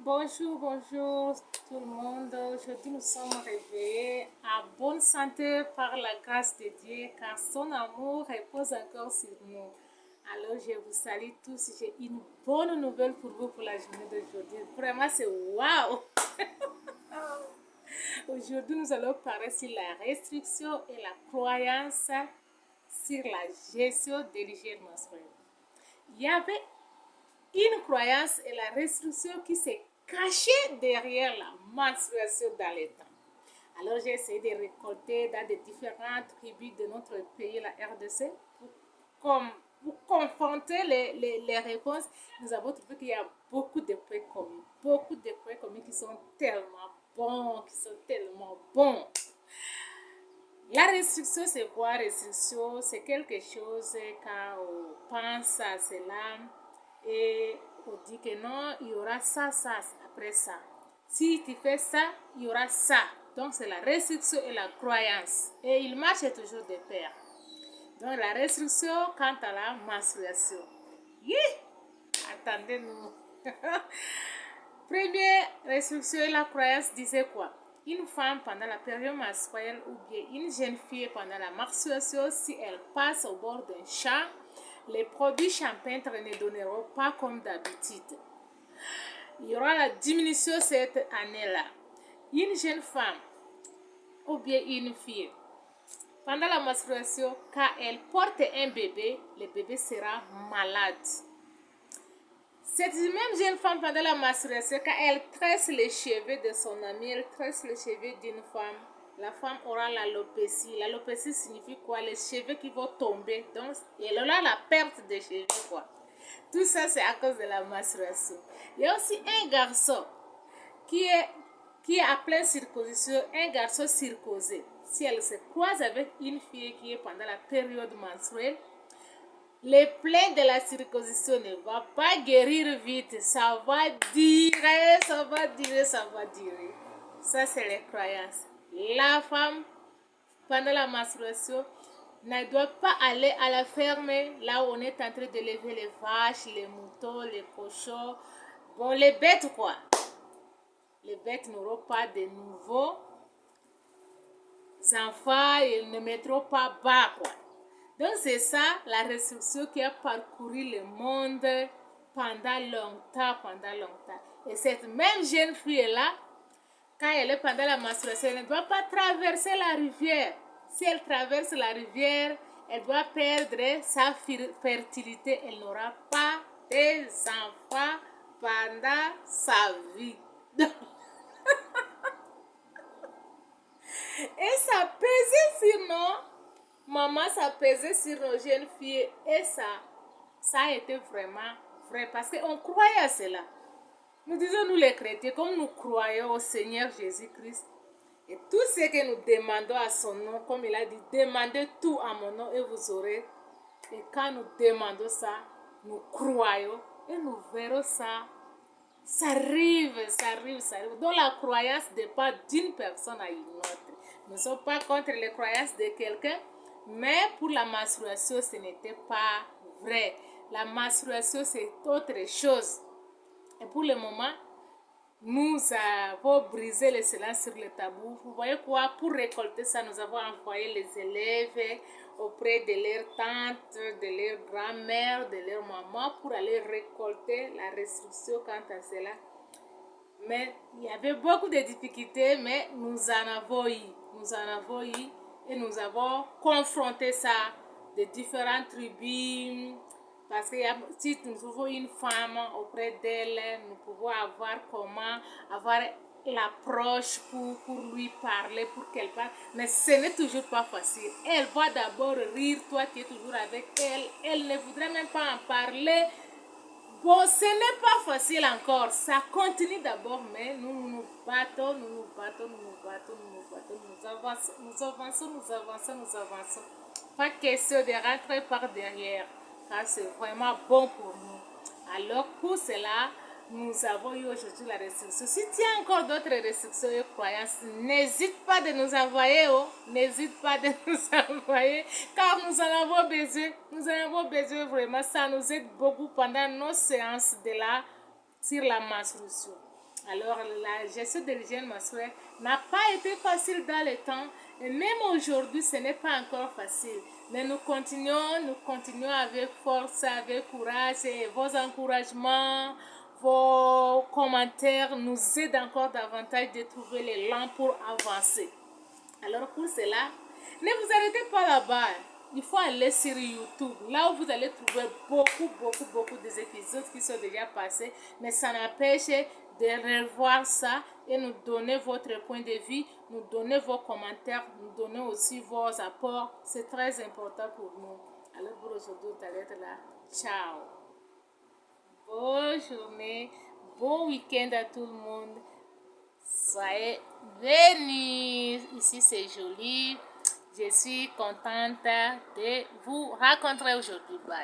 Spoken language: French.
Bonjour, bonjour tout le monde. Aujourd'hui, nous sommes réveillés à bonne santé par la grâce de Dieu, car son amour repose encore sur nous. Alors, je vous salue tous. J'ai une bonne nouvelle pour vous pour la journée d'aujourd'hui. Vraiment, c'est waouh! Aujourd'hui, nous allons parler sur la restriction et la croyance sur la gestion de l'hygiène menstruelle. Il y avait une croyance et la restriction qui s'est cachée derrière la menstruation dans les temps. Alors j'ai essayé de récolter dans des différentes tribus de notre pays, la RDC, pour confronter les réponses. Nous avons trouvé qu'il y a beaucoup de points communs. Beaucoup de points communs qui sont tellement bons, qui sont tellement bons. La restriction, c'est quoi? Restriction, c'est quelque chose quand on pense à cela et on dit que non, il y aura ça, ça, après ça. Si tu fais ça, il y aura ça. Donc, c'est la restriction et la croyance. Et il marche toujours de pair. Donc, la restriction quant à la menstruation. Attendez-nous. Première restriction et la croyance disait quoi? Une femme pendant la période menstruelle ou bien une jeune fille pendant la menstruation, si elle passe au bord d'un champ, les produits champêtres ne donneront pas comme d'habitude. Il y aura la diminution cette année-là. Une jeune femme ou bien une fille, pendant la menstruation, quand elle porte un bébé, le bébé sera malade. Cette même jeune femme, pendant la menstruation, quand elle tresse les cheveux de son amie, elle tresse les cheveux d'une femme, la femme aura l'alopécie. L'alopécie signifie quoi? Les cheveux qui vont tomber. Donc, elle aura la perte de cheveux, quoi. Tout ça, c'est à cause de la menstruation. Il y a aussi un garçon qui est à pleine circoncision, un garçon circosé. Si elle se croise avec une fille qui est pendant la période menstruelle, les plaies de la circoncision ne vont pas guérir vite. Ça va durer, ça va durer, ça va durer. Ça, c'est les croyances. La femme, pendant la menstruation, ne doit pas aller à la ferme, là où on est en train de lever les vaches, les moutons, les cochons. Bon, les bêtes, quoi. Les bêtes n'auront pas de nouveaux enfants, ils ne mettront pas bas, quoi. Donc c'est ça la restriction qui a parcouru le monde pendant longtemps, pendant longtemps. Et cette même jeune fille-là, quand elle est pendant la menstruation, elle ne doit pas traverser la rivière. Si elle traverse la rivière, elle doit perdre sa fertilité. Elle n'aura pas d'enfants pendant sa vie. Et ça pesait sur nous. Maman, ça pesait sur nos jeunes filles. Et ça a été vraiment vrai. Parce qu'on croyait à cela. Nous disons, nous les chrétiens, comme nous croyons au Seigneur Jésus-Christ. Et tout ce que nous demandons à son nom, comme il a dit, demandez tout à mon nom et vous aurez. Et quand nous demandons ça, nous croyons et nous verrons ça. Ça arrive, ça arrive, ça arrive. Donc la croyance dépend d'une personne à une autre. Nous ne sommes pas contre les croyances de quelqu'un, mais pour la menstruation, ce n'était pas vrai. La menstruation, c'est autre chose. Et pour le moment, nous avons brisé le silence sur le tabou. Vous voyez quoi? Pour récolter ça, nous avons envoyé les élèves auprès de leurs tantes, de leurs grand-mères, de leurs mamans pour aller récolter la restriction quant à cela. Mais il y avait beaucoup de difficultés, mais nous en avons eu. Nous en avons eu et nous avons confronté ça de différentes tribus. Parce que si nous trouvons une femme auprès d'elle, nous pouvons avoir comment avoir l'approche pour lui parler, pour qu'elle parle. Mais ce n'est toujours pas facile. Elle va d'abord rire, toi qui es toujours avec elle. Elle ne voudrait même pas en parler. Bon, ce n'est pas facile encore. Ça continue d'abord, mais nous battons, nous battons, nous battons, nous battons, nous avançons, nous avançons, nous avançons, nous avançons. Pas question de rentrer par derrière, car c'est vraiment bon pour nous. Alors, pour cela, nous avons eu aujourd'hui la restriction. Si tu as encore d'autres restrictions et croyances, n'hésite pas de nous envoyer, n'hésite pas de nous envoyer, car nous en avons besoin. Nous en avons besoin vraiment. Ça nous aide beaucoup pendant nos séances sur la menstruation. Alors, la gestion de l'hygiène menstruelle n'a pas été facile dans le temps et même aujourd'hui, ce n'est pas encore facile. Mais nous continuons avec force, avec courage et vos encouragements, vos commentaires nous aident encore davantage de trouver l'élan pour avancer. Alors pour cela, ne vous arrêtez pas là-bas. Il faut aller sur YouTube, là où vous allez trouver beaucoup des épisodes qui sont déjà passés. Mais ça n'empêche de revoir ça et nous donner votre point de vue, nous donner vos commentaires, nous donner aussi vos apports. C'est très important pour nous. Alors pour aujourd'hui, on t'arrête là. Ciao. Bonne journée, bon week-end à tout le monde. Soyez bénis. Ici c'est joli. Je suis contente de vous rencontrer aujourd'hui. Bye.